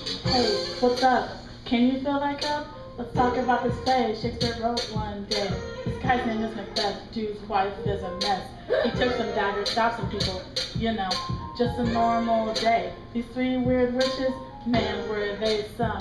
Hey, what's up? Can you fill that cup? Let's talk about this play Shakespeare wrote one day. This guy's name is Macbeth. Dude's wife is a mess. He took some daggers, stabbed some people. You know, just a normal day. These three weird witches, man, were they some?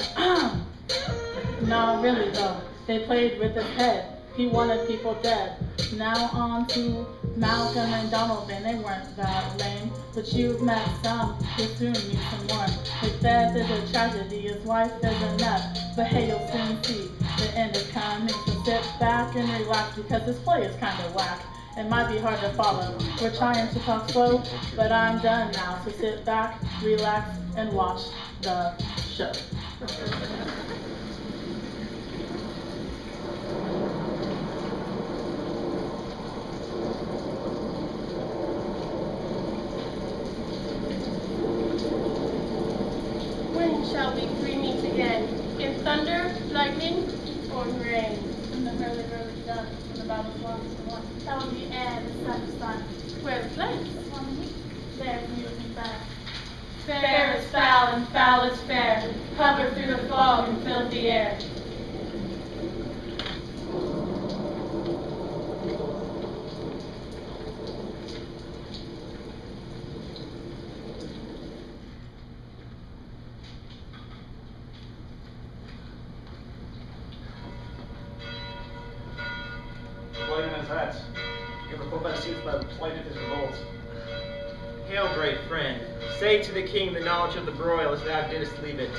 No, really though. They played with his head. He wanted people dead. Now on to Malcolm and Donovan. They weren't that lame, but you've met some. You'll soon meet some more. Macbeth is a tragedy. His wife is a nut. But hey, you'll soon see the end is coming. So sit back and relax because this play is kind of whack. It might be hard to follow. We're trying to talk slow, but I'm done now. So sit back, relax, and watch the show. When shall we three meet again? In thunder, lightning, or in rain? In the early, early done, when the battle's lost and won. That would be air, the sun is sun. Where the place? There's you and back. Fair is foul and foul is fair. Hover through the fog and fill the air. Light in his hat. Give a by seats by plight of his revolt. Hail, great friend. Say to the king the knowledge of the broil as thou didst leave it.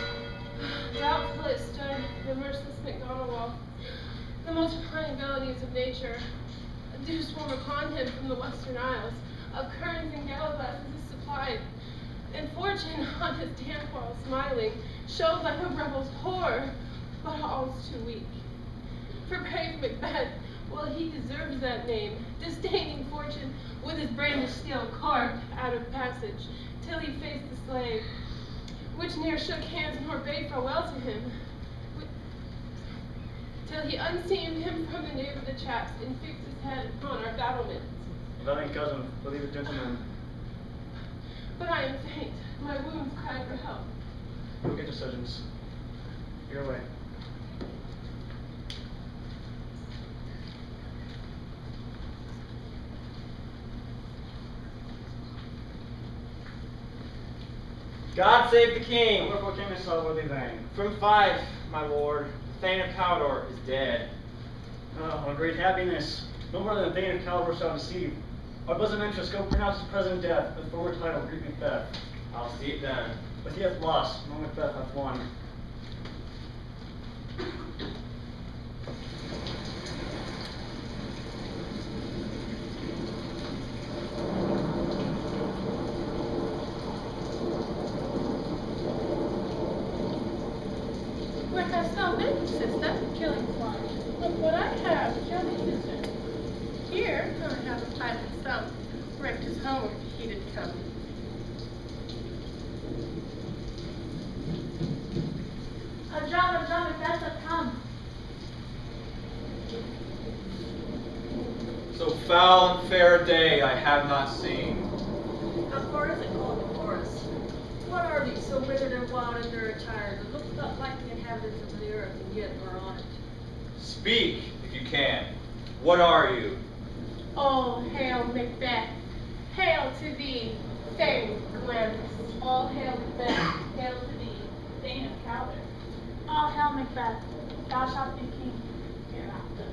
Doubtful it stood, the merciless McGonagall. The multiplying melodies of nature. A dew swarm upon him from the western isles. Of kerns and gallaglasses is supplied. And fortune on his damfoil smiling showed like a rebel's horror, but all's too weak. For brave Macbeth, well, he deserves that name, disdaining fortune with his brandished steel carved out of passage, till he faced the slave, which ne'er shook hands nor bade farewell to him, till he unseamed him from the nave of the chaps and fixed his head upon our battlements. That ain't cousin, believe it, gentlemen. But I am faint, my wounds cry for help. Go get your surgeons. Your way. God save the king! Wherefore came this worthy thing? From Fife, my lord, the Thane of Cawdor is dead. What great happiness! No more than the Thane of Cawdor shall receive. Our bosom interest go pronounce his present death, with forward title Greek Macbeth. I'll see it done. But he hath lost, no Macbeth hath won. Where hast thou been, sister? Killing fly. Look what I have, killing sister. Here I have a pilot thumb, wrecked his homeward he did come. John, Macbeth hath come. So foul and fair a day I have not seen. How far is it called before us? What are these so withered and wild in their attire that look not like the inhabitants of the earth and yet are on it? Speak, if you can. What are you? All hail Macbeth. Hail to thee, Thane Glamis. All hail Macbeth. Hail to thee, Thane of Cawdor. All hail Macbeth. Thou shalt be king hereafter.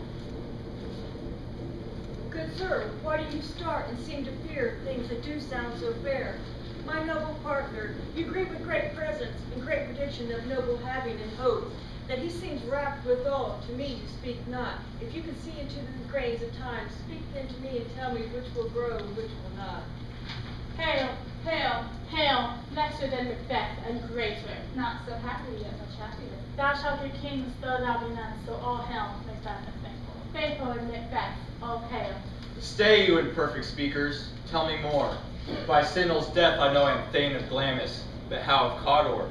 Good sir, why do you start and seem to fear things that do sound so fair? My noble partner, you greet with great presence and great prediction of noble having and hope, that he seems rapt withal. To me you speak not. If you can see into the graves of time, speak then to me and tell me which will grow and which will not. Hail, hail, hail, lesser than Macbeth and greater. Not so happy yet, much happier. Thou shalt be king, though thou be none. So all hail Macbeth and thankful. Faithful and Macbeth, all hail. Stay, you imperfect speakers. Tell me more. By Sindel's death I know I am Thane of Glamis, but how of Cawdor?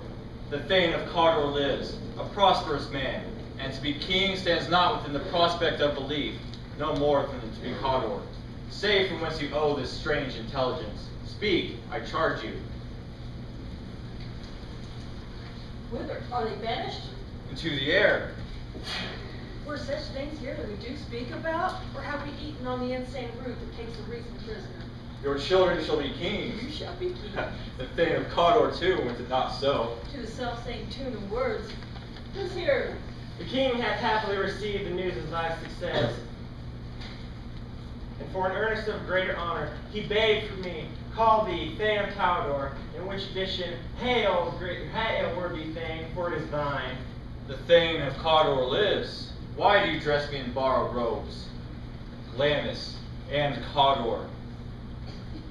The Thane of Cawdor lives, a prosperous man, and to be king stands not within the prospect of belief, no more than to be Cawdor. Say from whence you owe this strange intelligence. Speak, I charge you. Whither? Are they banished? Into the air. Were such things here that we do speak about? Or have we eaten on the insane root that takes a reason prisoner? Your children shall be kings. You shall be king. The Thane of Cawdor too, went it not so. To the self-same tune and words. Who's here? The king hath happily received the news of thy success. And for an earnest of greater honor, he bade for me, call thee Thane of Cawdor, in which addition, hail, hail, worthy Thane, for it is thine. The Thane of Cawdor lives. Why do you dress me in borrowed robes? Glamis and Cawdor.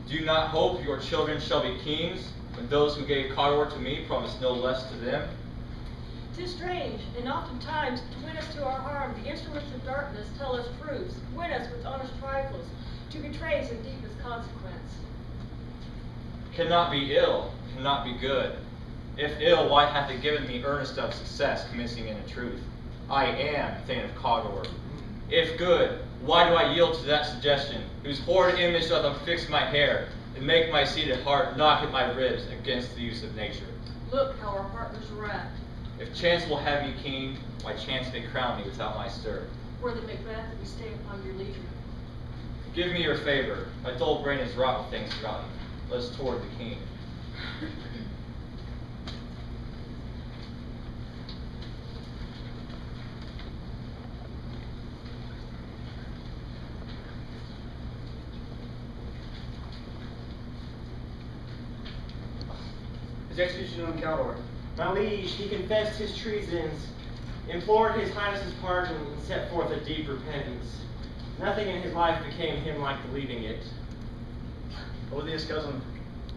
Do you not hope your children shall be kings, when those who gave Cawdor to me promised no less to them? 'Tis strange, and oftentimes, to win us to our harm, the instruments of darkness tell us truths, win us with honest trifles, to betray us in deepest consequence. Cannot be ill, cannot be good. If ill, why hath it given me earnest of success, commencing in a truth? I am Thane of Cawdor. If good, why do I yield to that suggestion, whose horrid image doth unfix my hair, and make my seated heart knock at my ribs against the use of nature? Look how our partners are at. If chance will have me king, why chance may crown me without my stir. Were the Macbeth that we stay upon your leisure. Give me your favor. My dull brain is wrought with things forgotten. Let us toward the king. His execution on Cawdor. My liege, he confessed his treasons, implored his highness's pardon, and set forth a deep repentance. Nothing in his life became him like believing it. Odious cousin,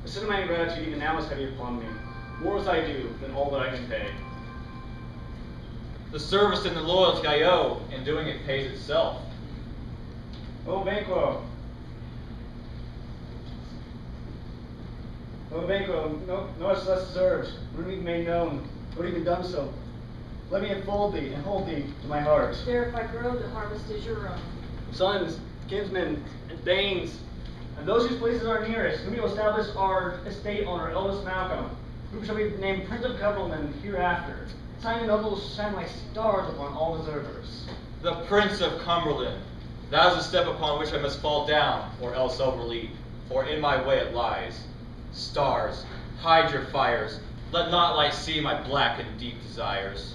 the sin of my ingratitude even now is heavy upon me. More as I do than all that I can pay. The service and the loyalty I owe, in doing it pays itself. Banquo, no less deserved, would be made known, would even done so. Let me enfold thee and hold thee to my heart. There, if I grow, the harvest is your own. Sons, kinsmen, and thanes, and those whose places are nearest, whom will establish our estate on our eldest Malcolm, who shall be named Prince of Cumberland hereafter. Signing nobles shine like stars upon all deservers. The Prince of Cumberland. That is a step upon which I must fall down, or else overleap, for in my way it lies. Stars, hide your fires, let not light see my black and deep desires.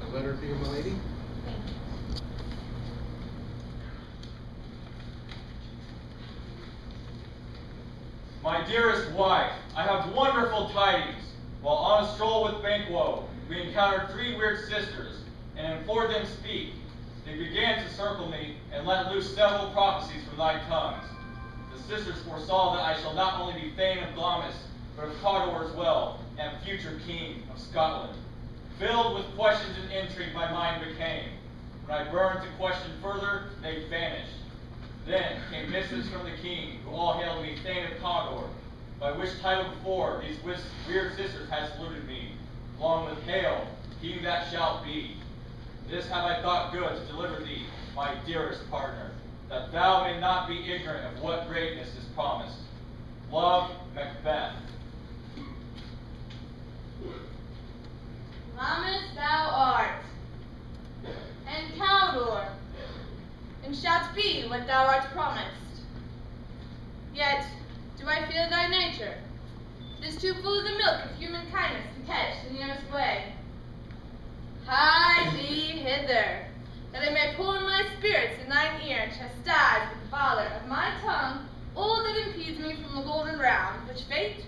A letter for you, my lady. My dearest wife, I have wonderful tidings. While on a stroll with Banquo, we encountered 3 weird sisters, and implored them to speak. They began to circle me, and let loose several prophecies from thy tongues. The sisters foresaw that I shall not only be Thane of Glamis, but of Cawdor as well, and future King of Scotland. Filled with questions and intrigue my mind became. When I burned to question further, they vanished. Then came missives from the king, who all hailed me Thane of Cawdor, by which title before these weird sisters had saluted me, along with Hail, King that shalt be. This have I thought good to deliver thee, my dearest partner, that thou may not be ignorant of what greatness is promised. Love, Macbeth. Glamis thou art, and Cawdor, and shalt be what thou art promised. Yet do I feel thy nature. It is too full of the milk of human kindness to catch the nearest way. Hie thee hither, that I may pour my spirits in thine ear and chastise with the bother of my tongue all that impedes me from the golden round, which fate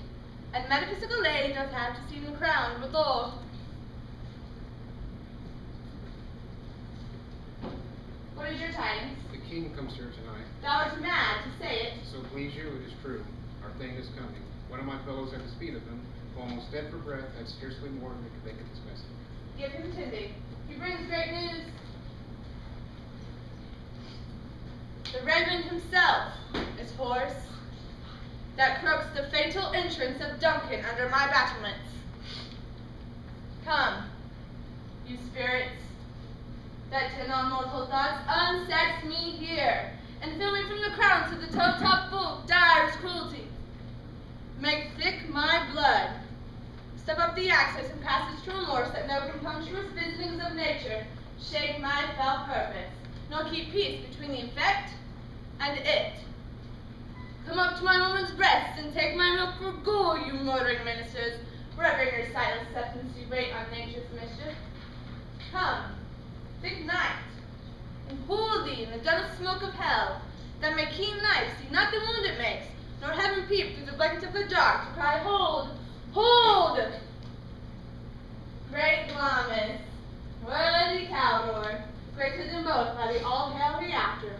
and metaphysical aid doth have to see me crowned withal. What is your tidings? The king comes here tonight. Thou art mad to say it. So please you, it is true. Our thing is coming. One of my fellows at the speed of him, who almost dead for breath, had scarcely more than they could dismiss him. Give him to thee. He brings great news. The Redmond himself is hoarse. that croaks the fatal entrance of Duncan under my battlements. Come, you spirits, that tend on mortal thoughts, unsex me here, and fill me from the crown to the toe-top full of direst cruelty. Make thick my blood. Step up the access and passage to remorse that no compunctious visitings of nature shake my fell purpose, nor keep peace between the effect and it. Come up to my woman's breasts and take my milk for ghoul, you murdering ministers, wherever in your silent acceptance you wait on nature's mischief. Come, thick night, and hold thee in the dun of smoke of hell, that my keen knife see not the wound it makes, nor heaven peep through the blanket of the dark to cry, hold, hold! Great Glamis, worthy Cawdor, greater than both by the all-hail hereafter,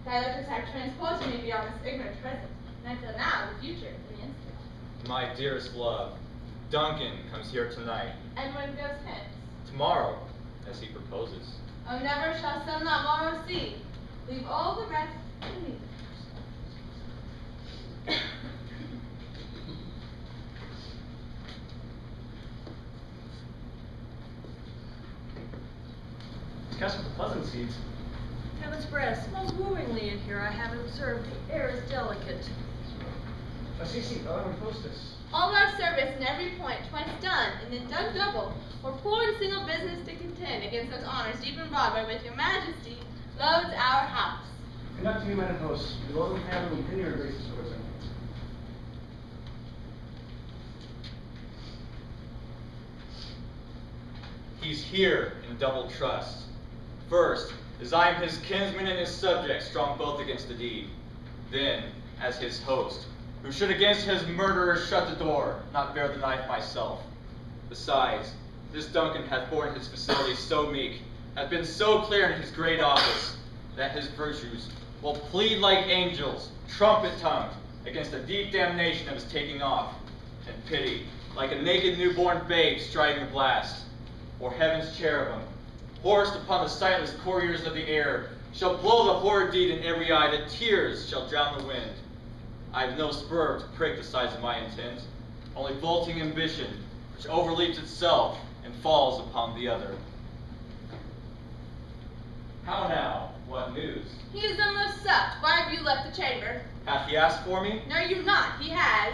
thy letters have transported me beyond this ignorant present, and until now the future in the instant. My dearest love, Duncan comes here tonight. And when goes hence? Tomorrow, as he proposes. Oh, never shall some that morrow see. Leave all the rest to me. This castle with pleasant seats. Heaven's breast smells wooingly in here. I haven't observed. The air is delicate. Hostess. All our service in every point twice done, and then done double, or poor and single business to contend against those honors deep and broad wherewith your majesty loads our house. Conduct to me, madam host. The welcome family will continue your graces towards him. He's here in double trust. First, as I am his kinsman and his subject, strong both against the deed. Then, as his host, who should against his murderers shut the door, not bear the knife myself. Besides, this Duncan hath borne his facilities so meek, hath been so clear in his great office, that his virtues will plead like angels, trumpet-tongued, against the deep damnation of his taking off, and pity, like a naked newborn babe striding the blast, or heaven's cherubim, horsed upon the sightless couriers of the air, shall blow the horrid deed in every eye, that tears shall drown the wind. I have no spur to prick the size of my intent, only vaulting ambition, which overleaps itself and falls upon the other. How now? What news? He is almost supped. Why have you left the chamber? Hath he asked for me? No, you not. He has.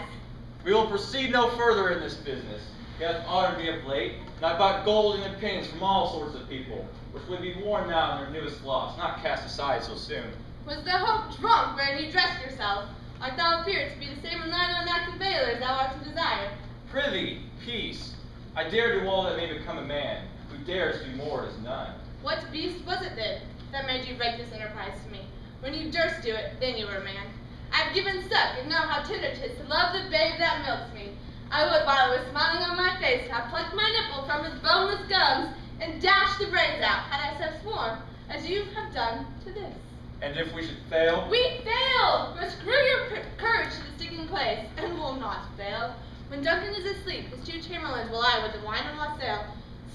We will proceed no further in this business. He hath honored me of late, and I bought gold and opinions from all sorts of people, which would be worn now in their newest loss, not cast aside so soon. Was the hope drunk wherein you dressed yourself? Art thou appeared to be the same enlightened active veiler as thou art to desire? Prithee, peace. I dare do all that may become a man, who dares do more is none. What beast was it then that made you break this enterprise to me? When you durst do it, then you were a man. I have given suck, and know how tender 'tis to love the babe that milks me. I would, while it was smiling on my face, have plucked my nipple from his boneless gums and dashed the brains out, had I so sworn, as you have done to this. And if we should fail? We fail! But screw your courage to the sticking place, and will not fail. When Duncan is asleep, his two chamberlains will I with the wine and wassail,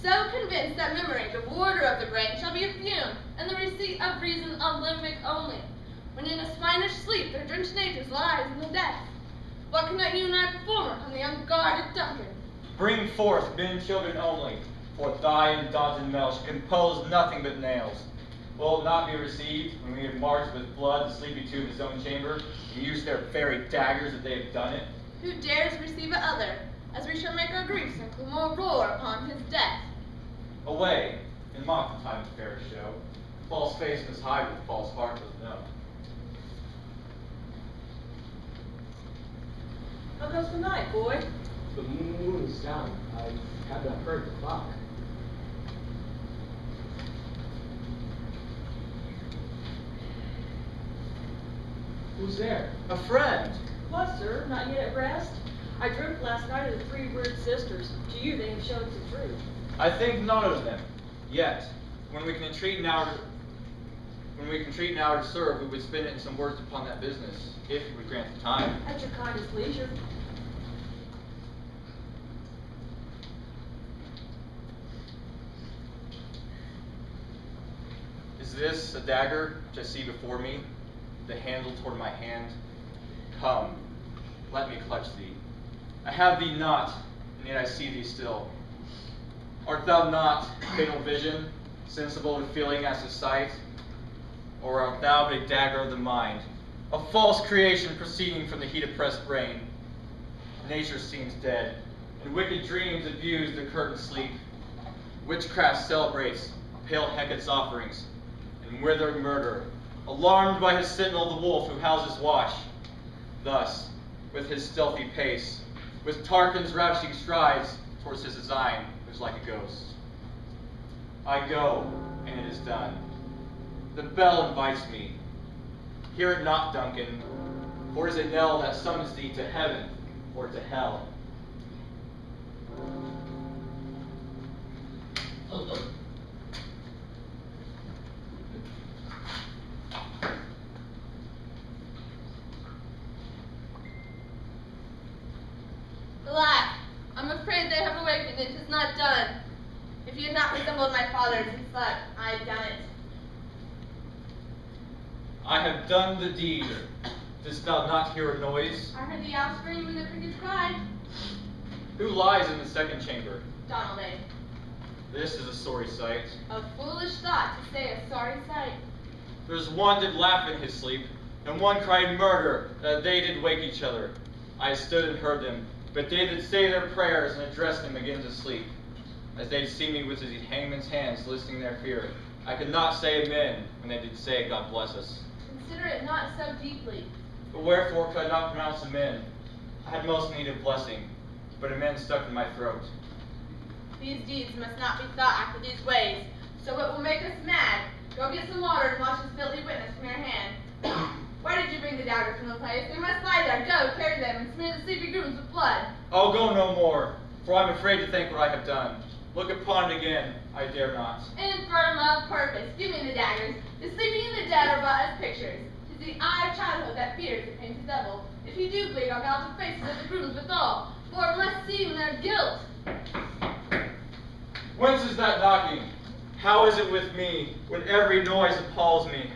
so convinced that memory, the warder of the brain, shall be a fume, and the receipt of reason a limbic only. When in a swinish sleep their drenched natures lies in the death. What cannot you and I perform upon the unguarded Duncan? Bring forth men and children only, for thy undaunted Mel shall compose nothing but nails. Will it not be received when we have marched with blood the sleepy tomb of his own chamber, and use their fairy daggers that they have done it? Who dares receive a other, as we shall make our griefs and clamor roar upon his death? Away, and mock the time of fair show. False face must hide with false heart does know. How goes the night, boy? The moon is down. I have not heard the clock. Who's there? A friend! What, sir? Not yet at rest? I dreamt last night of the three weird sisters. To you they have shown the truth. I think not of them, yet. When we can entreat now to serve, we would spend it in some words upon that business, if you would grant the time. At your kindest leisure. Is this a dagger which I see before me, the handle toward my hand? Come, let me clutch thee. I have thee not, and yet I see thee still. Art thou not fatal vision, sensible of feeling as to sight? Or art thou but a dagger of the mind, a false creation proceeding from the heat-oppressed brain? Nature seems dead, and wicked dreams abuse the curtained sleep. Witchcraft celebrates pale Hecate's offerings, and withering murder, alarmed by his sentinel the wolf who houses watch. Thus, with his stealthy pace, with Tarquin's ravishing strides towards his design, who's like a ghost. I go, and it is done. The bell invites me. Hear it not, Duncan, for it is a knell that summons thee to heaven or to hell. Alack, I'm afraid they have awakened, it is not done. If you had not resembled my father as he slept, I had done it. I have done the deed. Didst thou not hear a noise? I heard the owl scream and the crickets cry. Who lies in the second chamber? Donald A. This is a sorry sight. A foolish thought to say a sorry sight. There's one did laugh in his sleep, and one cried murder, that they did wake each other. I stood and heard them, but they did say their prayers and addressed them again to sleep. As they see me with his hangman's hands listening their fear, I could not say amen when they did say God bless us. Consider it not so deeply. But wherefore could I not pronounce amen? I had most need of blessing, but amen stuck in my throat. These deeds must not be thought after these ways, so it will make us mad. Go get some water and wash this filthy witness from your hand. Why did you bring the dagger from the place? They must lie there. Go, carry them, and smear the sleepy grooms with blood. I'll go no more, for I'm afraid to think what I have done. Look upon it again, I dare not. Infirm of purpose, give me the daggers. The sleeping and the dead are but as pictures. 'Tis the eye of childhood that fears the painted devil. If you do bleed, I'll gouge the faces of the grooms withal, for it must seem their guilt. Whence is that knocking? How is it with me, when every noise appalls me?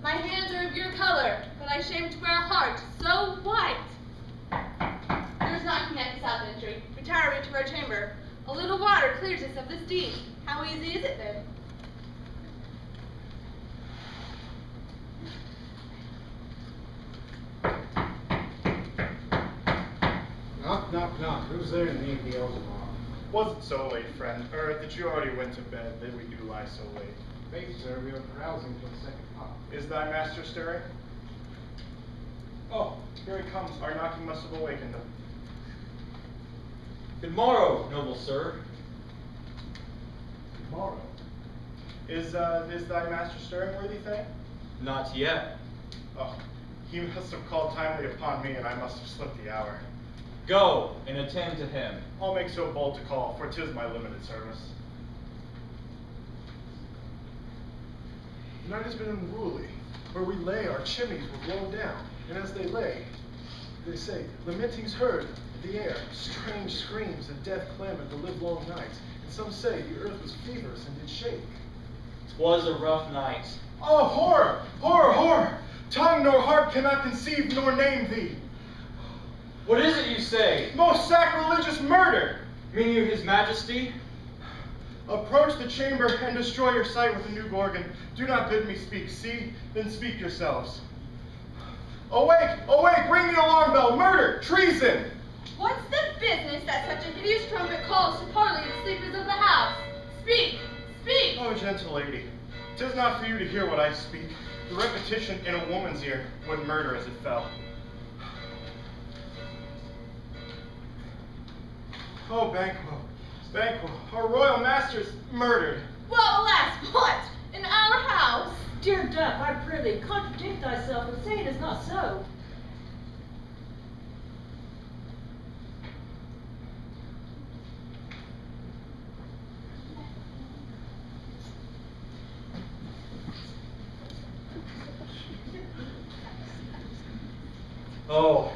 My hands are of your color, but I shame to wear a heart so white. There is knocking at the south entry. Retire we to our chamber. A little water clears us of this deed. How easy is it then? Knock, knock, knock. Who's there in the name of Beelzebub? Was it so late, friend? Or that you already went to bed, that we do lie so late? Faith, sir, we are carousing till the second pop. Is thy master stirring? Oh, here he comes. Our knocking must have awakened him. Good morrow, noble sir. Tomorrow. Is thy master stirring, worthy thing? Not yet. Oh, he must have called timely upon me, and I must have slipped the hour. Go and attend to him. I'll make so bold to call, for 'tis my limited service. The night has been unruly. Where we lay, our chimneys were blown down, and as they lay, they say, lamentings heard in the air, strange screams and death clamored the livelong night. And some say the earth was feverish and did shake. 'Twas a rough night. Oh, horror! Horror! Horror! Tongue nor heart cannot conceive nor name thee. What is it you say? Most sacrilegious murder! Mean you his majesty? Approach the chamber and destroy your sight with a new gorgon. Do not bid me speak. See, then speak yourselves. Awake! Awake! Ring the alarm bell! Murder! Treason! What's the business that such a hideous trumpet calls to parley the sleepers of the house? Speak! Speak! Oh, gentle lady, 'tis not for you to hear what I speak. The repetition in a woman's ear would murder as it fell. Oh, Banquo, Banquo, our royal master's murdered. Well, alas, what? In our house? Dear Duck, I prithee, contradict thyself and say it is not so. Oh,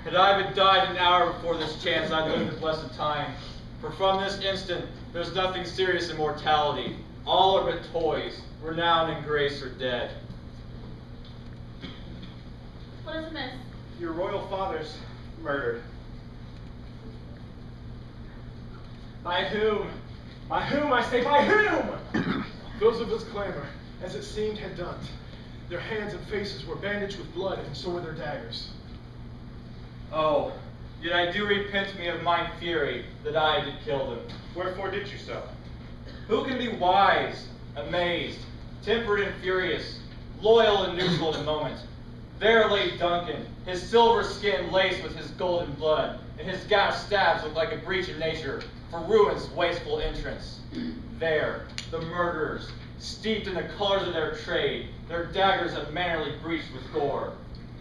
had I but died an hour before this chance, I'd live the blessed time. For from this instant, there's nothing serious in mortality. All are but toys, renown and grace are dead. What is amiss? Your royal father's murdered. By whom? By whom, I say, by whom? Those of his clamor, as it seemed, had done. Their hands and faces were bandaged with blood, and so were their daggers. Oh, yet I do repent me of mine fury that I did kill them. Wherefore did you so? Who can be wise, amazed, temperate and furious, loyal and neutral in a moment? There lay Duncan, his silver skin laced with his golden blood, and his gashed stabs looked like a breach in nature, for ruin's wasteful entrance. There, the murderers, steeped in the colors of their trade, their daggers unmannerly breached with gore.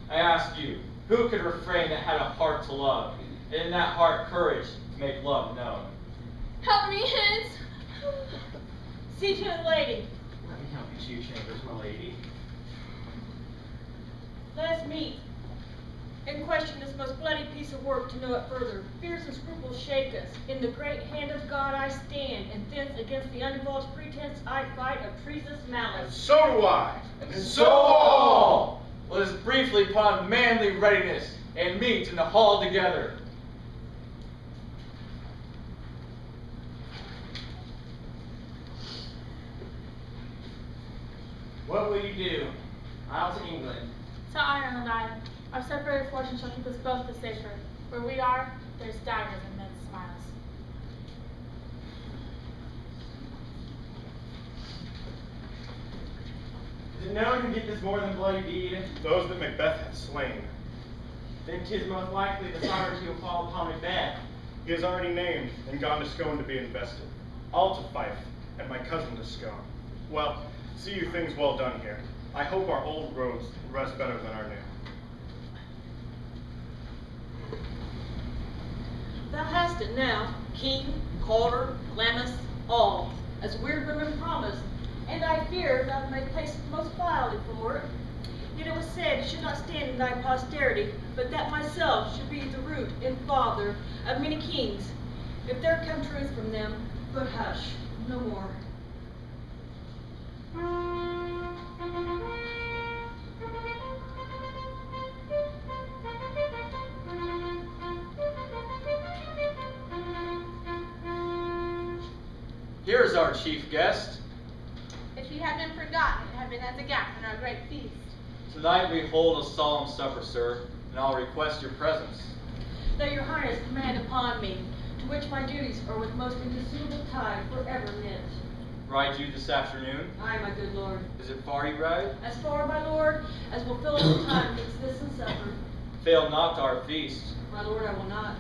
I ask you, who could refrain that had a heart to love, and in that heart courage to make love known? Help me, Hens. See to it, lady. Let me help you, Chief Chambers, my lady. Let us meet and question this most bloody piece of work to know it further. Fears and scruples shake us. In the great hand of God I stand, and thence against the undivulged pretense I fight of treasonous malice. So do I. And so all! Let us briefly upon manly readiness and meet in the hall together. What will you do? I'll to England. To Ireland I. Our separated fortune shall keep us both the safer. Where we are, there's daggers and men's smiles. Is it known who did this more than bloody deed? Those that Macbeth had slain. Then 'tis most likely the sovereignty will fall upon Macbeth. He is already named and gone to Scone to be invested. All to Fife, and my cousin to Scone. Well, see you things well done here. I hope our old roads rest better than our new. Thou hast it now, King, Calder, Glamis, all, as weird women promised, and I fear thou may place most vilely for it. Yet it was said it should not stand in thy posterity, but that myself should be the root and father of many kings, if there come truth from them. But hush, no more. Here is our chief guest. If you had been forgotten, it had been as a gap in our great feast. Tonight we hold a solemn supper, sir, and I'll request your presence. That your highness command upon me, to which my duties are with most indissoluble tie forever knit. Ride you this afternoon? Aye, my good lord. Is it far you ride? As far, my lord, as will fill us time fix this and supper. Fail not our feast. My lord, I will not.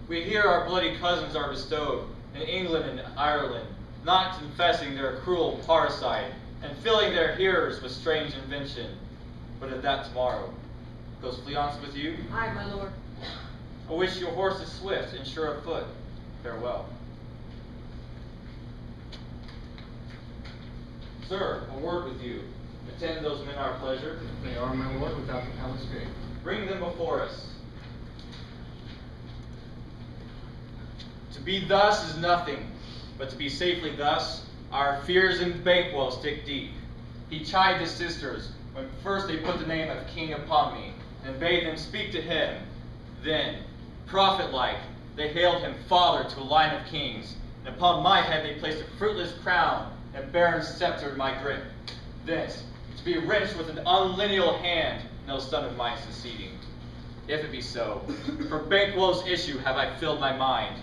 We hear our bloody cousins are bestowed in England and Ireland, not confessing their cruel parricide, and filling their hearers with strange invention. But of that tomorrow. Goes Fleance with you? Aye, my lord. I wish your horse is swift and sure of foot. Farewell. Sir, a word with you. Attend those men our pleasure. They are, my lord, without the palace gate. Bring them before us. To be thus is nothing, but to be safely thus, our fears and Banquo stick deep. He chid his sisters when first they put the name of king upon me, and bade them speak to him. Then, prophet-like, they hailed him father to a line of kings, and upon my head they placed a fruitless crown and barren scepter in my grip. Thence, to be wrenched with an unlineal hand, no son of mine succeeding. If it be so, for Banquo's issue have I filled my mind.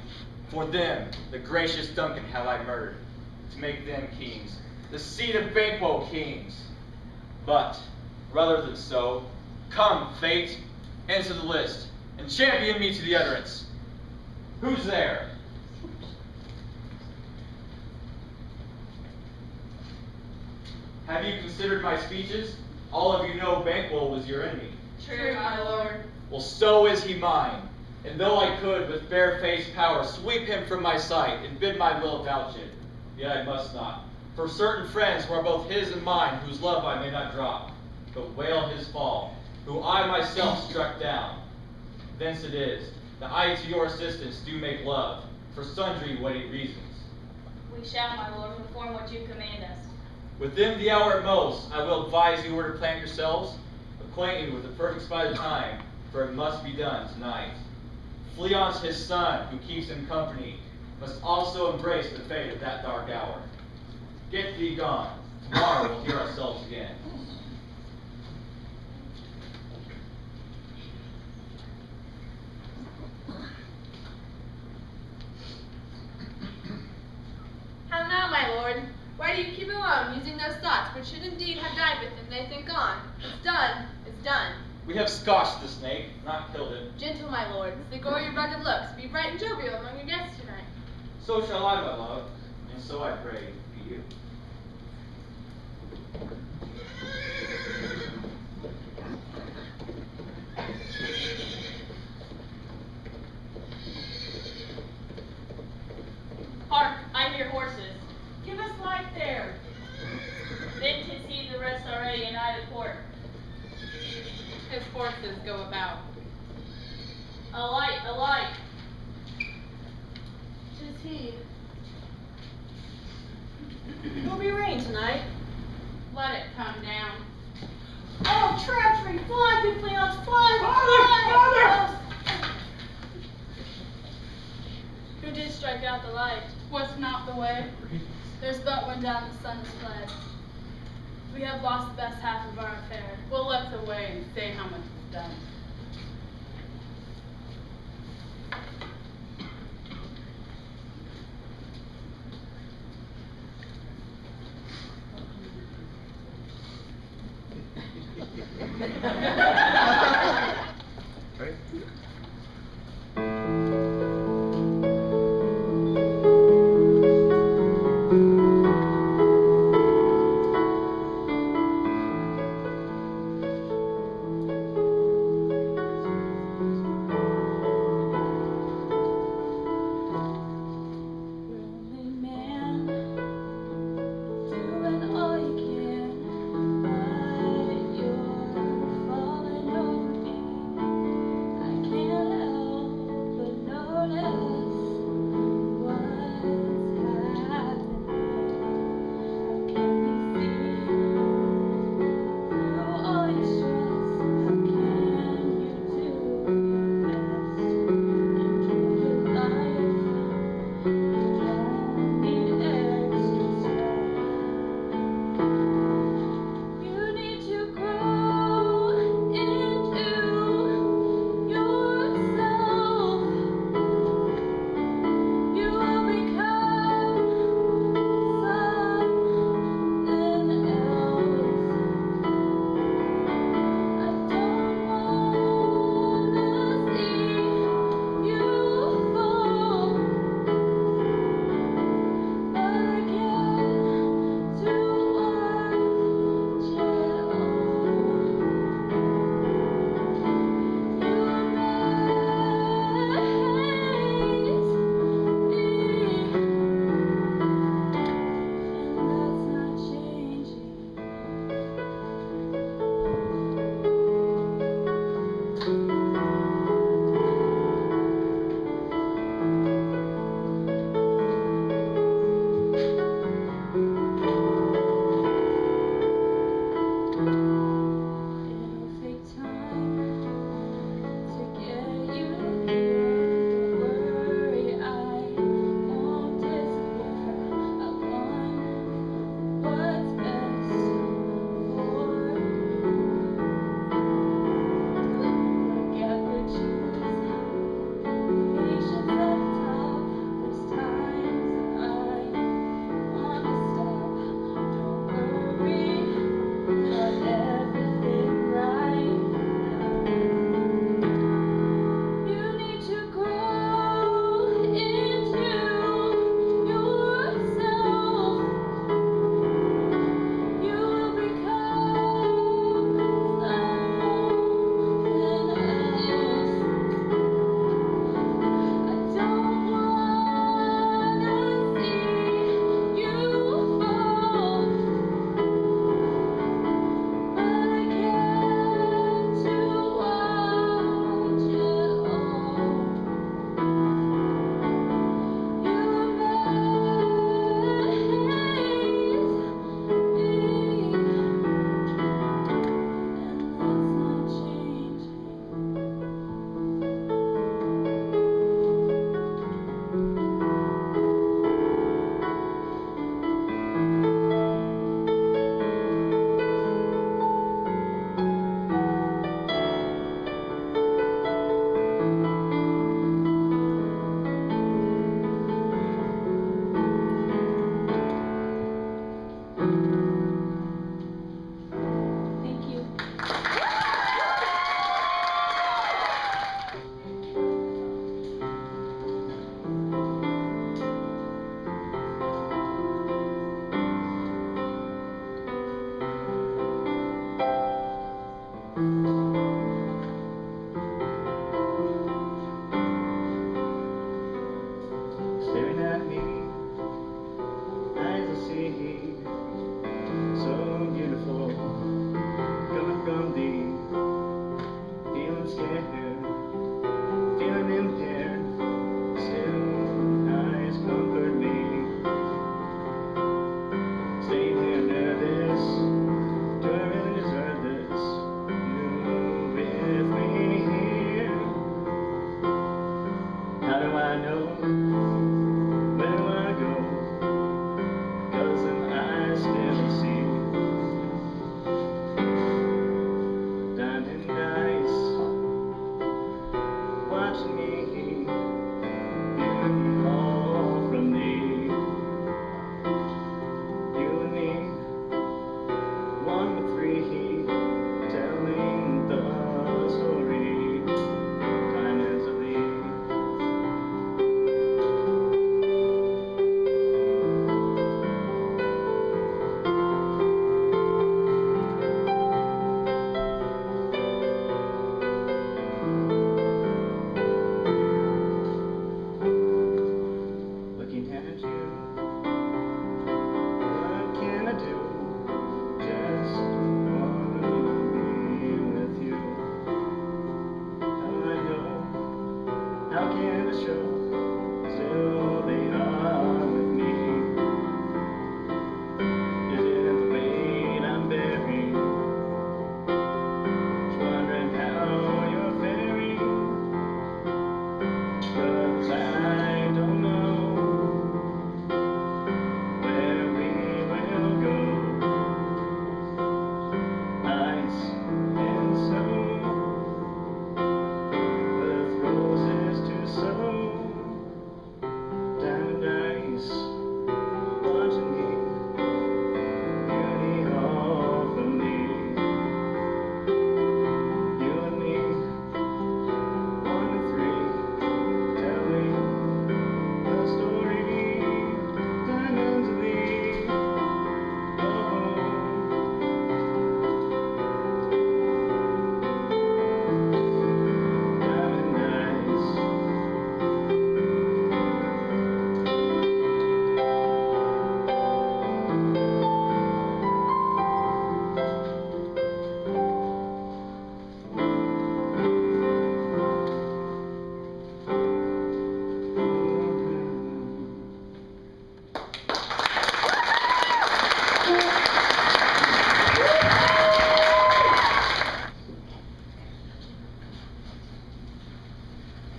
For them, the gracious Duncan have I murdered, to make them kings, the seed of Banquo kings. But, rather than so, come, fate, enter the list, and champion me to the utterance. Who's there? Have you considered my speeches? All of you know Banquo was your enemy. True, my lord. Well, so is he mine. And though I could, with barefaced power, sweep him from my sight and bid my will vouch it, yet I must not. For certain friends who are both his and mine, whose love I may not drop, but wail his fall, who I myself struck down. Thence it is, that I to your assistance do make love, for sundry weighty reasons. We shall, my lord, perform what you command us. Within the hour at most, I will advise you where to plant yourselves, acquaint you with the perfect spite of time, for it must be done tonight. Fleon's his son, who keeps him company, must also embrace the fate of that dark hour. Get thee gone. Tomorrow we'll hear ourselves again. How now, my lord? Why do you keep alone, using those thoughts which should indeed have died within they think on? It's done, it's done. We have scotched the snake, not killed it. Gentle, my lord, the gore your rugged looks, be bright and jovial among your guests tonight. So shall I, my love, and so I pray be you. Hark, I hear horses. Give us light there. Then to see the rest already in Ida Port. His forces go about. A light, a light. 'Tis he. Will be rain tonight. Let it come down. Oh, treachery! Fly, good Leons, fly! Father! Fly! Who did strike out the light? What's not the way? There's but one down, the sun is fled. We have lost the best half of our affair. Well, let's away and say how much is done. Ready?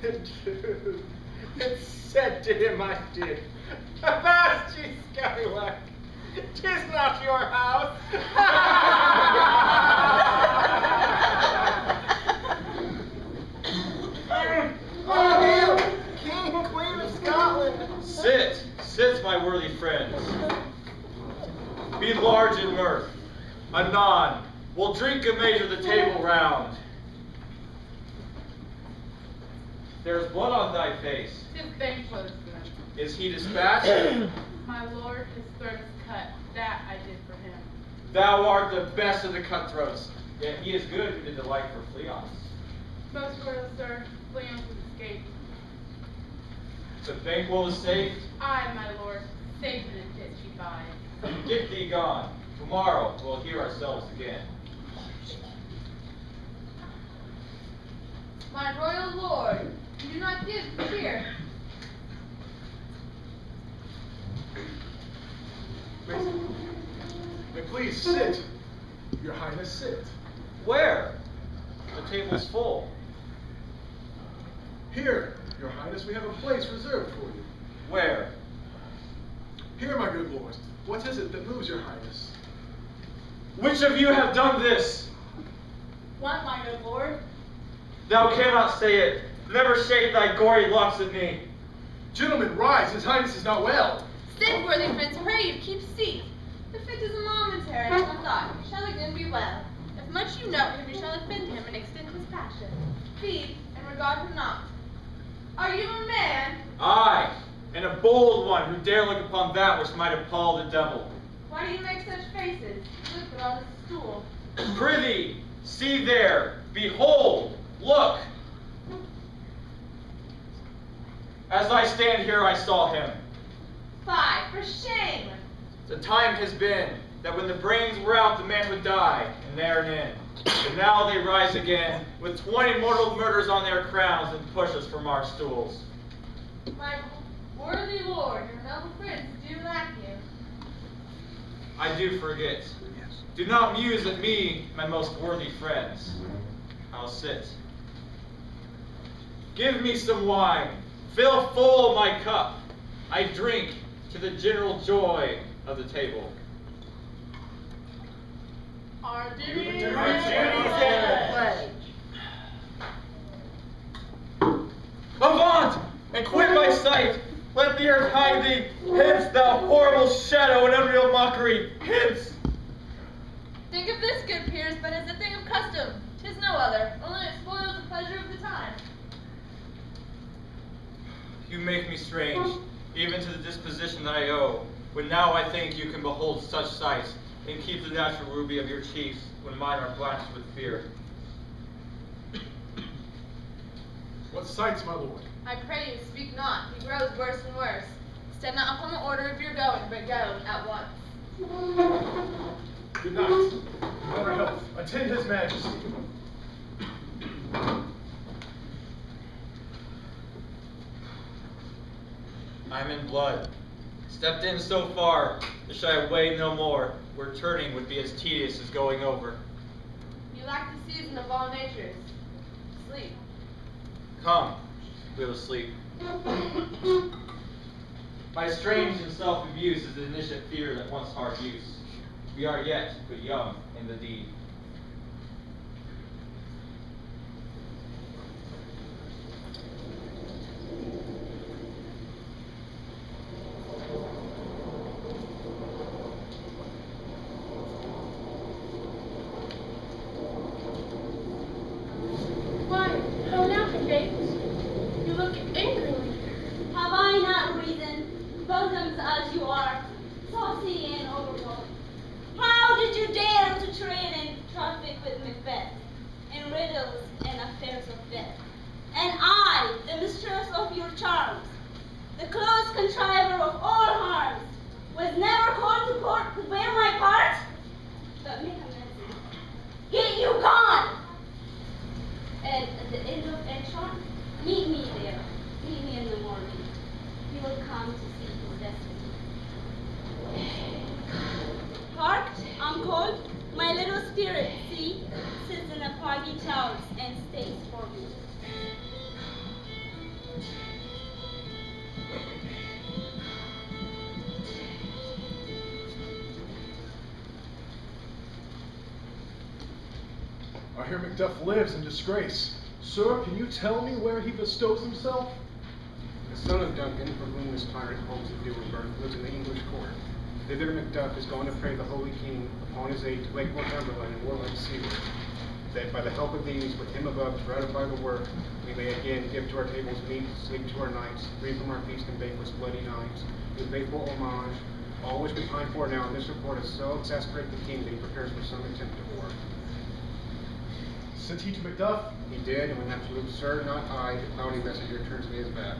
Dude, it said to him I did. Avast, ye scallywag! 'Tis not your house! Oh, hail, King and Queen of Scotland! Sit, my worthy friends. Be large in mirth. Anon, we'll drink and measure the table round. There's blood on thy face. 'Tis banquet. Is he dispatched? My lord, his throat is cut. That I did for him. Thou art the best of the cutthroats, yet he is good who did the like for Fleance. Most royal sir, Fleance has escaped. The banquet is saved. I, my lord, safe in a pit she bides. Get thee gone. Tomorrow we'll hear ourselves again. My royal lord, you do not give cheer. May please sit. Your Highness, sit. Where? The table's full. Here, Your Highness, we have a place reserved for you. Where? Here, my good lord. What is it that moves Your Highness? Which of you have done this? What, my good lord? Thou cannot say it. Never shake thy gory locks at me. Gentlemen, rise. His Highness is not well. Sit, worthy friends, pray you, keep seat. The fit is momentary, and one thought, shall again be well. If much you know him, you shall offend him and extend his passion. Feed and regard him not. Are you a man? Aye, and a bold one who dare look upon that which might appall the devil. Why do you make such faces? Look but on the stool. Prithee, see there, behold, look. As I stand here, I saw him. Fie, for shame! The time has been that when the brains were out, the man would die, and there and in. But now they rise again, with 20 mortal murders on their crowns, and push us from our stools. My worthy lord, your noble friends do lack you. I do forget. Do not muse at me, my most worthy friends. I'll sit. Give me some wine. Fill full my cup. I drink to the general joy of the table. Our duty Our duties and pledge. Avaunt, and quit my sight. Let the earth hide thee. Hence, thou horrible shadow and unreal mockery. Hence. Think of this, good peers, but as a thing of custom. 'Tis no other, only it spoils the pleasure of the time. You make me strange, even to the disposition that I owe, when now I think you can behold such sights, and keep the natural ruby of your cheeks, when mine are blanched with fear. What sights, my lord? I pray you, speak not. He grows worse and worse. Stand not upon the order of your going, but go at once. Good night. Better health. Attend his majesty. I'm in blood. Stepped in so far, to shy away no more, where turning would be as tedious as going over. You lack the season of all natures. Sleep. Come, we will sleep. My strange and self-abuse is the initiate fear that wants hard use. We are yet but young in the deed. Why, how now, Bates? You look angry. Have I not reason, bosoms as you are, saucy and overwrought? How did you dare to trade and traffic with Macbeth, in riddles and affairs of death? And I, the mistress of your charms, the close contriver of all harms, was never called to court to bear my part? But make amends. Get you gone! And at the end of Edshot, meet me there. Meet me in the morning. You will come to see your destiny. Hark, I'm cold. My little spirit, see, sits in the foggy towers and stays for me. hear Macduff lives in disgrace. Sir, can you tell me where he bestows himself? The son of Duncan, for whom this tyrant holds the due of birth, lives in the English court. Thither Macduff is gone to pray the Holy King upon his aid to Lake Northumberland and warlike seaward, that by the help of these, with him above to ratify the work, we may again give to our tables meat, sleep to our nights, free from our feast and banquets bloody knives, with faithful homage, all which we pine for now in this report has so exasperated the king that he prepares for some attempt at war. Sent he to Macduff? He did, and with absolute sir, not I, the cloudy messenger turns me his back.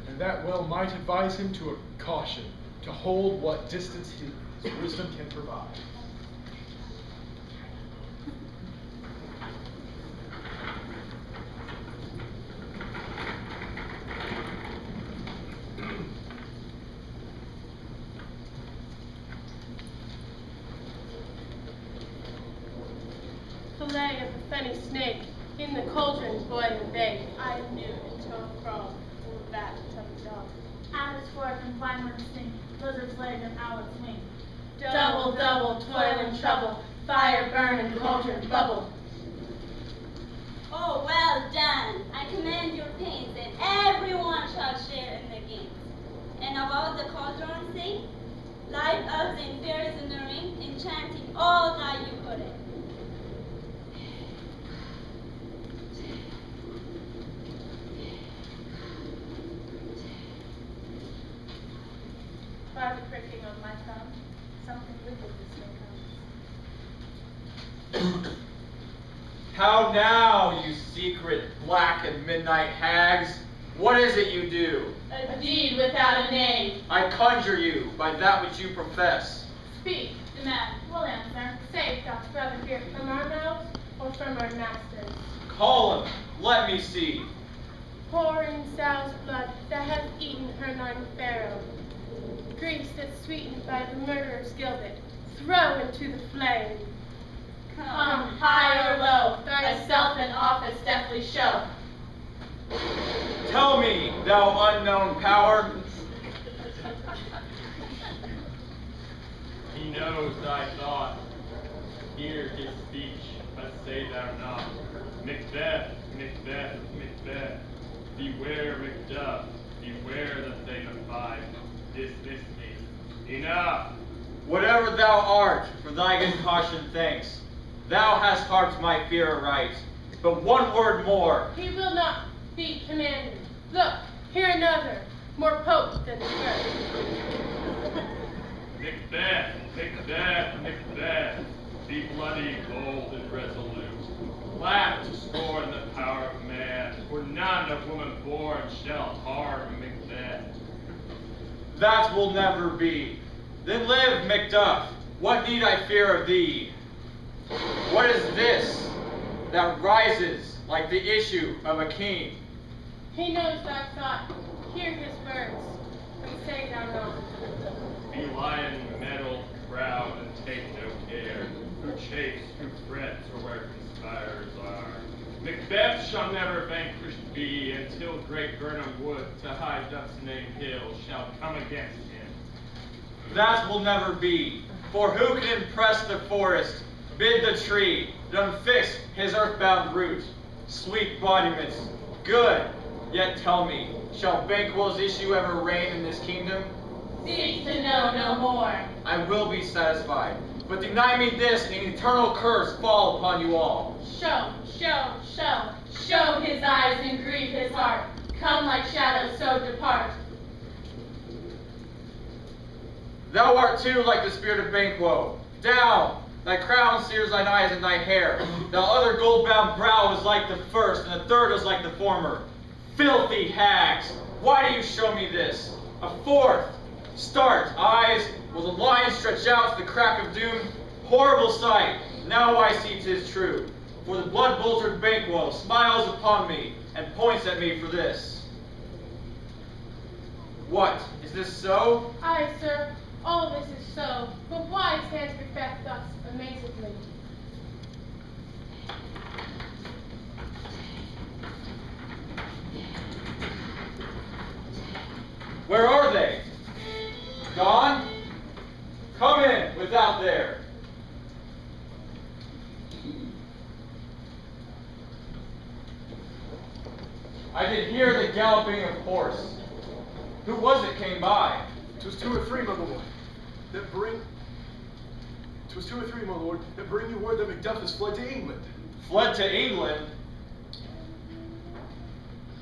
And that well might advise him to a caution, to hold what distance his wisdom can provide. Fillet of the fenny snake, in the cauldron boiling the bake, I knew until it crawled from the back of the dog. Alice fork and climber sink, lizard's leg and owlet's wing. Double, double, toil and trouble, fire burn and cauldron bubble. Oh, well done. I commend your pains, and everyone shall share in the gains. And about the cauldron sing, light elves and fairies in the ring, enchanting all that you put in. By the pricking of my thumb, something wicked this way comes. How now, you secret black and midnight hags? What is it you do? A deed without a name. I conjure you by that which you profess. Speak, Demand, we'll answer. say, doth brother hear from our mouths or from our masters? Call him, let me see. Pouring sow's blood that hath eaten her 9 pharaoh. Grease that's sweetened by the murderer's gilded, throw into the flame. Come, high or low, thyself in office deftly show. Tell me, thou unknown power. He knows thy thought. Hear his speech, but say thou not. Macbeth, Macbeth, Macbeth. Beware Macduff. Beware the thing of 5. Dismiss me. Enough. Whatever thou art, for thy good caution thanks. Thou hast harped my fear aright. But one word more. He will not be commanded. Look, here another, more potent than the first. Macbeth, Macbeth, Macbeth. Be bloody, bold, and resolute. Laugh to scorn the power of man, for none of woman born shall harm Macbeth. That will never be. Then live, Macduff. What need I fear of thee? What is this that rises like the issue of a king? He knows thy thought. Hear his words, but say thou not. Be lion meddled, proud, and take no care. Who chase, who frets, or where conspirers are. Macbeth shall never vanquished be until great Birnam Wood to high Duff's name hill shall come against him. That will never be. For who can impress the forest, bid the tree, to unfix his earthbound root? Sweet bodiments, good. Yet tell me, shall Banquo's issue ever reign in this kingdom? Seek to know no more. I will be satisfied. But deny me this, and an eternal curse fall upon you all. Show, show, show. Show his eyes and grieve his heart. Come like shadows, so depart. Thou art too like the spirit of Banquo. Down! Thy crown sears thine eyes and thy hair. Thy other gold-bound brow is like the first, and the third is like the former. Filthy hags! Why do you show me this? A fourth! Start, eyes! Will the line stretch out to the crack of doom? Horrible sight! Now I see 'tis true. For the blood-boltered Banquo smiles upon me and points at me for this. What? Is this so? Aye, sir, all this is so. But why stands Macbeth thus amazedly? Where are they? Gone? Come in, without there. I could hear the galloping of horse. Who was it came by? 'Twas 2 or 3, my lord, that bring... 'Twas 2 or 3, my lord, that bring you word that Macduff has fled to England. Fled to England?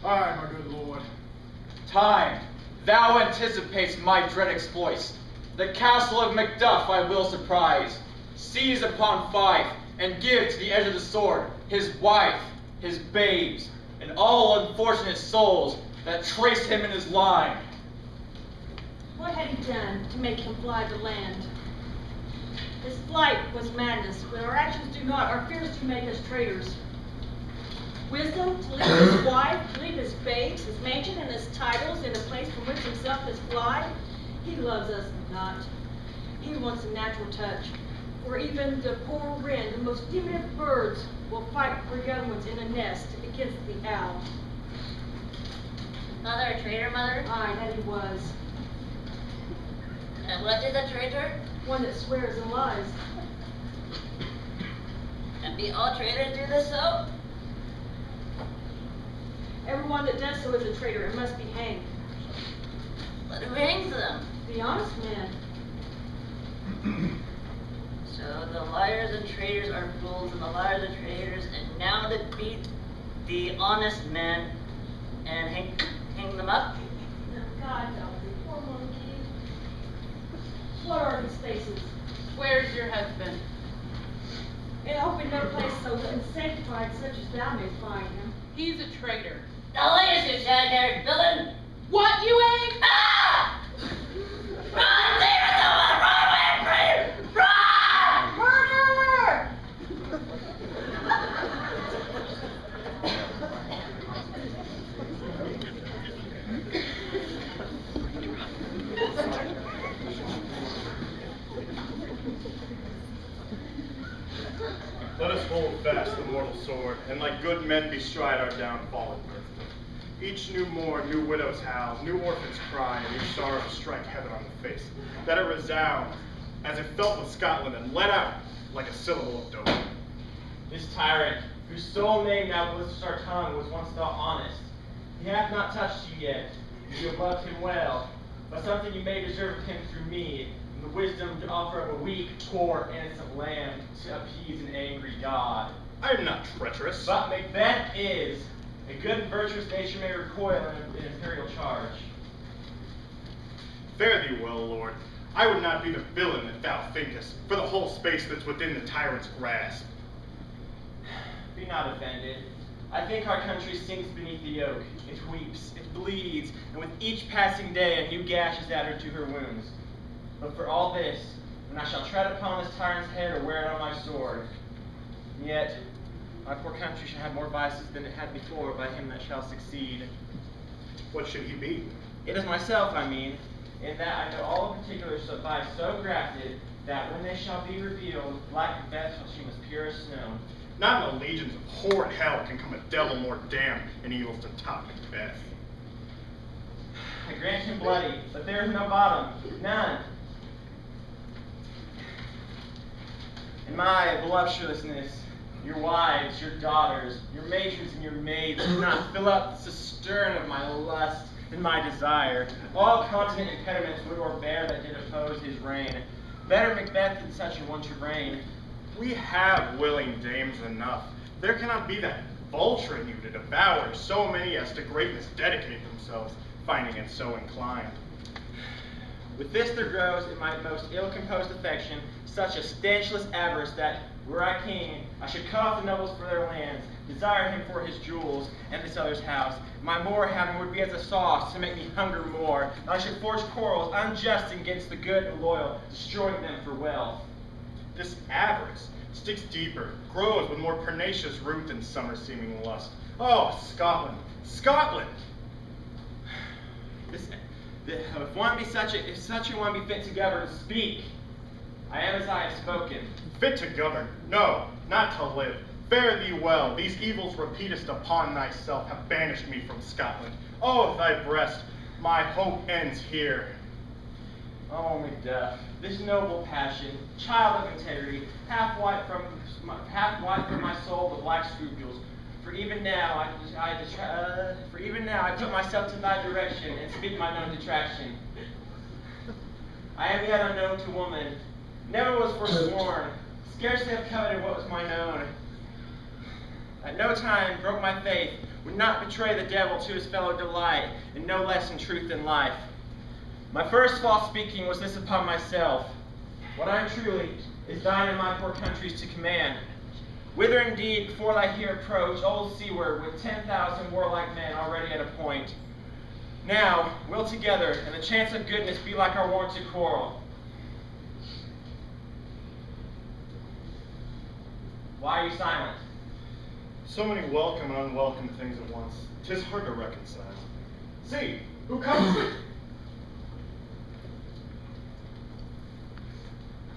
Aye, my good lord. Time, thou anticipatest my dread exploits. The castle of Macduff I will surprise, seize upon Fife, and give to the edge of the sword his wife, his babes, and all unfortunate souls that traced him in his line. What had he done to make him fly the land? His flight was madness, but our actions do not, our fears do make us traitors. Wisdom to leave his wife, to leave his babes, his mansion, and his titles in a place from which himself has fly. He loves us not. He wants a natural touch. For even the poor wren, the most timid of birds, will fight for young ones in a nest against the owl. Mother, a traitor, mother? Aye, that he was. And what is a traitor? One that swears and lies. And be all traitors do this so? Everyone that does so is a traitor and must be hanged. But who hangs them? The honest man. So the liars and traitors are fools, and the liars are traitors, and now they beat the honest men and hang them up? No, God help me, poor monkey. What are these faces? Where's your husband? And open no place so unsanctified such as thou may find him. He's a traitor. Now lace you shag-haired villain! What, you ain't? Ah! Run, demons! Run away, traitor! Run! Murder! Let us hold fast the mortal sword, and like good men bestride our downfall and birth. Each new morn, new widows howl, new orphans cry, and new sorrow strike heaven on the face, that it resound, as it felt with Scotland, and let out like a syllable of doom. This tyrant, whose sole name now blisters our tongue, was once thought honest. He hath not touched you yet, you have loved him well, but something you may deserve of him through me, and the wisdom to offer up a weak, poor, innocent lamb to appease an angry God. I am not treacherous. But Macbeth is. A good and virtuous nature may recoil in an imperial charge. Fare thee well, Lord. I would not be the villain that thou thinkest, for the whole space that's within the tyrant's grasp. Be not offended. I think our country sinks beneath the yoke. It weeps, it bleeds, and with each passing day a new gash is added to her wounds. But for all this, when I shall tread upon this tyrant's head or wear it on my sword, yet my poor country shall have more vices than it had before by him that shall succeed. What should he be? It is myself, I mean, in that I know all the particulars by so grafted that when they shall be revealed, like Macbeth shall seem as pure as snow. Not in the legions of horrid hell can come a devil more damned and evil to top Macbeth. I grant him bloody, but there is no bottom, none. In my voluptuousness, your wives, your daughters, your matrons, and your maids do not fill up the cistern of my lust and my desire. All continent impediments would o'erbear that did oppose his reign. Better Macbeth than such a one to reign. We have willing dames enough. There cannot be that vulture in you to devour so many as to greatness dedicate themselves, finding it so inclined. With this there grows in my most ill-composed affection such a stanchless avarice that, were I king, I should cut off the nobles for their lands, desire him for his jewels, and this other's house. My more having would be as a sauce to make me hunger more, and I should forge quarrels unjust against the good and loyal, destroying them for wealth. This avarice sticks deeper, grows with more pernicious root than summer seeming lust. Oh, Scotland, Scotland! If such a one be fit to govern, speak. I am as I have spoken. Fit to govern? No, not to live. Fare thee well. These evils repeatest upon thyself have banished me from Scotland. Oh, thy breast, my hope ends here. Oh, Macduff, this noble passion, child of integrity, half white from my soul the black scruples, For even now I put myself to thy direction and speak my known detraction. I am yet unknown to woman, never was forsworn, scarcely have coveted what was mine own. At no time broke my faith, would not betray the devil to his fellow delight, and no less in truth than life. My first false speaking was this upon myself. What I am truly is thine and my poor country's to command. Whither indeed, before I here approach, old seaward, with 10,000 warlike men already at a point. Now, we'll together, and the chance of goodness be like our warranted quarrel. Why are you silent? So many welcome and unwelcome things at once. 'Tis hard to reconcile. See, who comes?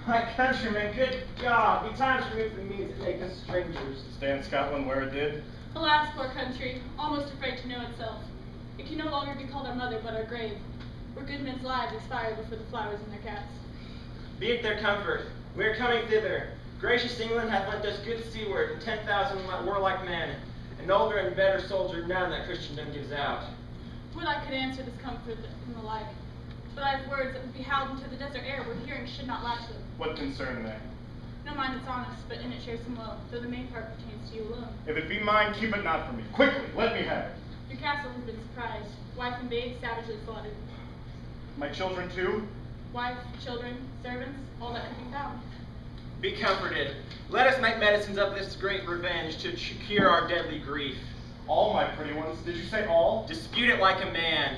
My countrymen, good God, be times removed from me to take us strangers. Stay in Scotland where it did. Alas, poor country, almost afraid to know itself. It can no longer be called our mother, but our grave, where good men's lives expire before the flowers in their caps. Be it their comfort, we are coming thither. Gracious England hath lent us good seaward and 10,000 warlike men, an older and better soldier none that Christendom gives out. Would I could answer this comfort and the like, but I have words that would be howled into the desert air where hearing should not latch them. What concern they? No mind that's honest, but in it shares some woe, though the main part pertains to you alone. If it be mine, keep it not from me. Quickly, let me have it. Your castle has been surprised, wife and babe savagely slaughtered. My children too? Wife, children, servants, all that could be found. Be comforted. Let us make medicines of this great revenge to cure our deadly grief. All, my pretty ones. Did you say all? Dispute it like a man.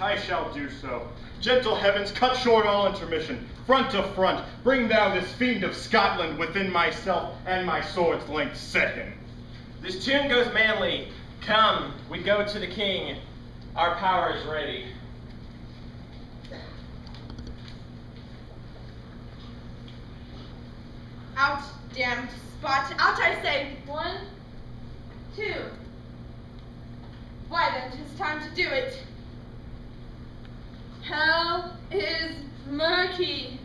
I shall do so. Gentle heavens, cut short all intermission. Front to front, bring thou this fiend of Scotland within myself, and my sword's length set him. This tune goes manly. Come, we go to the king. Our power is ready. Out, damned spot. Out, I say. 1, 2. Why then, 'tis time to do it. Hell is murky.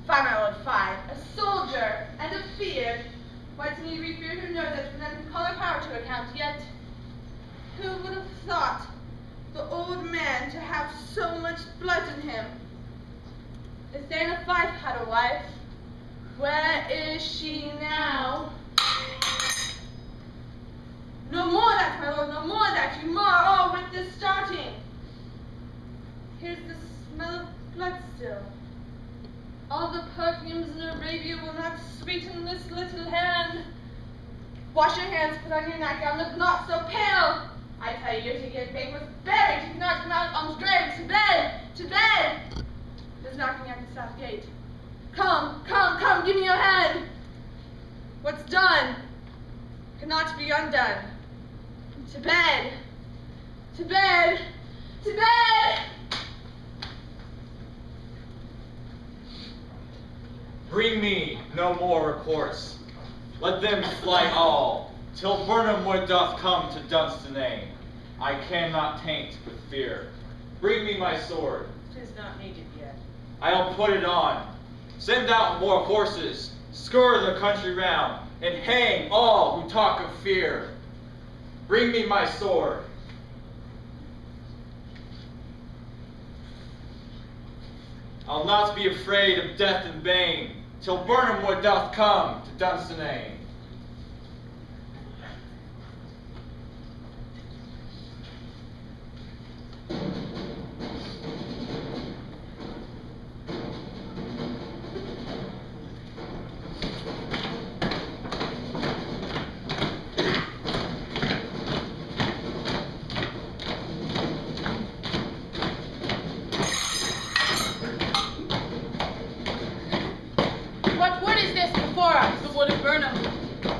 Fie, my lord, fie. A soldier and a fear. What need we fear who knows it, for none can call our power to account yet? Who would have thought the old man to have so much blood in him? Is there in a fife had a wife? Where is she now? No more that, my lord, no more that, you mar all with this starting. Here's the smell of blood still. All the perfumes in Arabia will not sweeten this little hand. Wash your hands, put on your nightgown, look not so pale. I tell you, your ticket bank was buried, do not come out on the grave, to bed, to bed. There's knocking at the south gate. Come, come, come, give me your hand. What's done cannot be undone. To bed, to bed, to bed. Bring me no more reports. Let them fly all, till Burnham Wood doth come to Dunsinane. I cannot taint with fear. Bring me my sword. 'Tis not needed yet. I'll put it on. Send out more horses, scour the country round, and hang all who talk of fear. Bring me my sword. I'll not be afraid of death in vain, till Burnham Wood doth come to Dunsinane.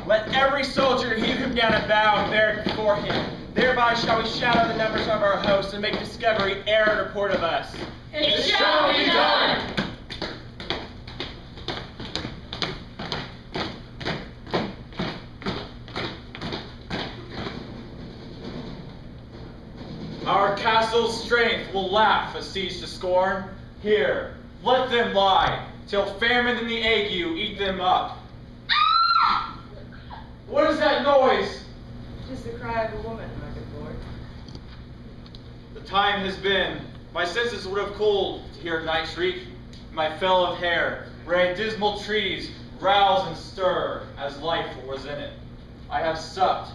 Let every soldier heave him down a bough and bear it before him. Thereby shall we shadow the numbers of our hosts and make discovery ere it report of us. It shall be done. Our castle's strength will laugh a siege to scorn. Here, let them lie, till famine and the ague eat them up. What is that noise? 'Tis the cry of a woman, my good lord. The time has been. My senses would have cooled to hear night shriek. My fell of hair, where dismal trees rouse and stir as life was in it. I have supped,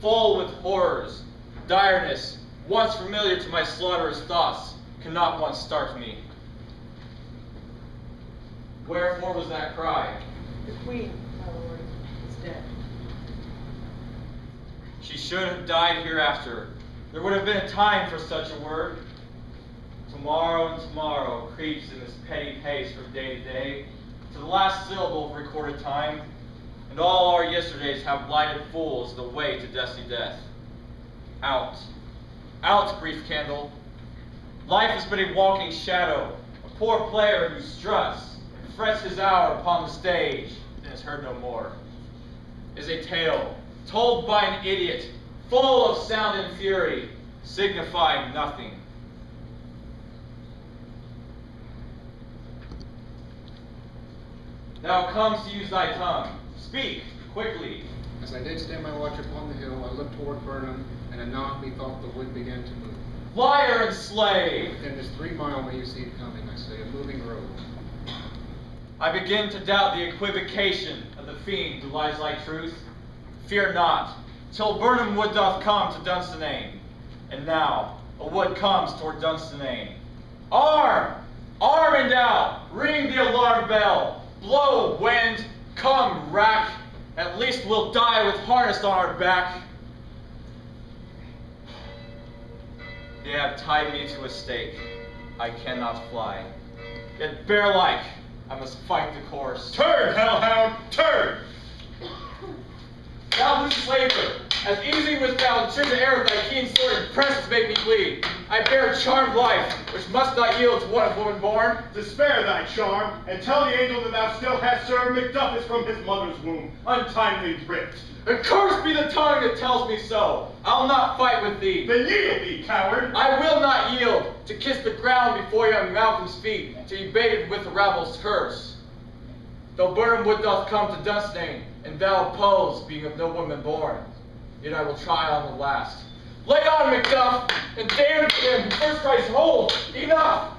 full with horrors, direness, once familiar to my slaughterous thoughts, cannot once start me. Wherefore was that cry? The queen, my lord, is dead. She should have died hereafter. There would have been a time for such a word. Tomorrow and tomorrow creeps in this petty pace from day to day, to the last syllable of recorded time, and all our yesterdays have lighted fools the way to dusty death. Out, out, brief candle. Life is but a walking shadow, a poor player who struts and frets his hour upon the stage and is heard no more. Is a tale told by an idiot, full of sound and fury, signifying nothing. Thou comes to use thy tongue. Speak quickly. As I did stand my watch upon the hill, I looked toward Burnham, and anon methought the wood began to move. Liar and slave! Within this 3 mile may you see it coming, I say, a moving road. I begin to doubt the equivocation of the fiend who lies like truth. Fear not, till Burnham wood doth come to Dunsinane. And now a wood comes toward Dunsinane. Arm! Arm and out! Ring the alarm bell! Blow, wind! Come, rack! At least we'll die with harness on our back. They have tied me to a stake. I cannot fly. Yet bear-like, I must fight the course. Turn, hellhound, turn! Thou loose slaver, as easy was thou to turn the air with thy keen sword and presence make me bleed. I bear a charmed life, which must not yield to one of woman born. Despair thy charm, and tell the angel that thou still hast served Macduff is from his mother's womb, untimely ripped. Accursed be the tongue that tells me so. I'll not fight with thee. Then yield thee, coward! I will not yield to kiss the ground before young Malcolm's feet, to be baited with the rabble's curse. Though Burnham wood doth come to Dunsinane, and thou oppose, being of no woman born, yet I will try on the last. Lay on, Macduff, and damn to him who first cries, hold, enough!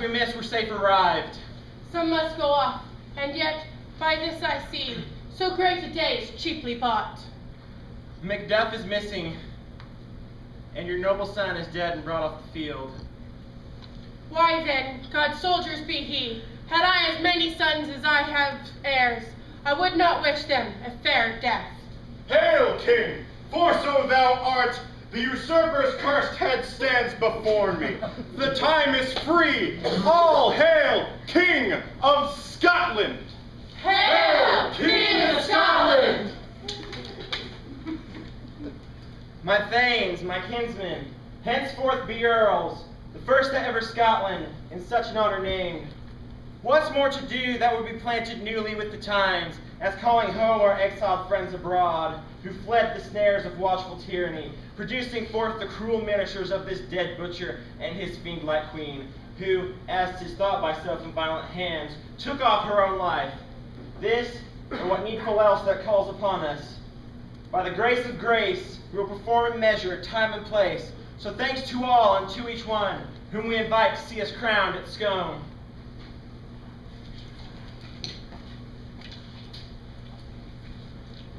We missed were safe arrived. Some must go off, and yet by this I see, so great a day is cheaply bought. Macduff is missing, and your noble son is dead and brought off the field. Why then, God's soldiers be he, had I as many sons as I have heirs, I would not wish them a fair death. Hail, king! For so thou art, the usurper's cursed head stands before me. The time is free. All hail, King of Scotland! Hail, King of Scotland! My thanes, my kinsmen, henceforth be earls, the first that ever Scotland in such an honor named. What's more to do that would be planted newly with the times, as calling home our exiled friends abroad, who fled the snares of watchful tyranny, producing forth the cruel miniatures of this dead butcher and his fiend-like queen, who, as 'tis thought by some violent hands, took off her own life. This, and what needful else that calls upon us. By the grace of grace, we will perform in measure, time and place. So thanks to all and to each one, whom we invite to see us crowned at Scone.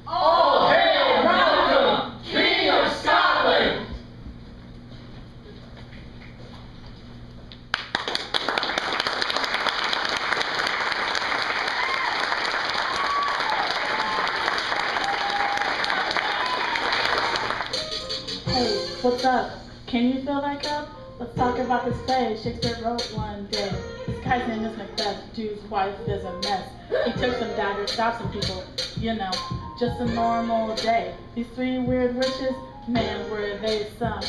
All hail Malcolm, King of Scotland! Hey, what's up? Can you feel like up? Let's talk about this play Shakespeare wrote one day. This guy's name is Macbeth. Dude's wife is a mess. He took some daggers, stabbed some people. You know, just a normal day. These 3 weird witches, man, were they some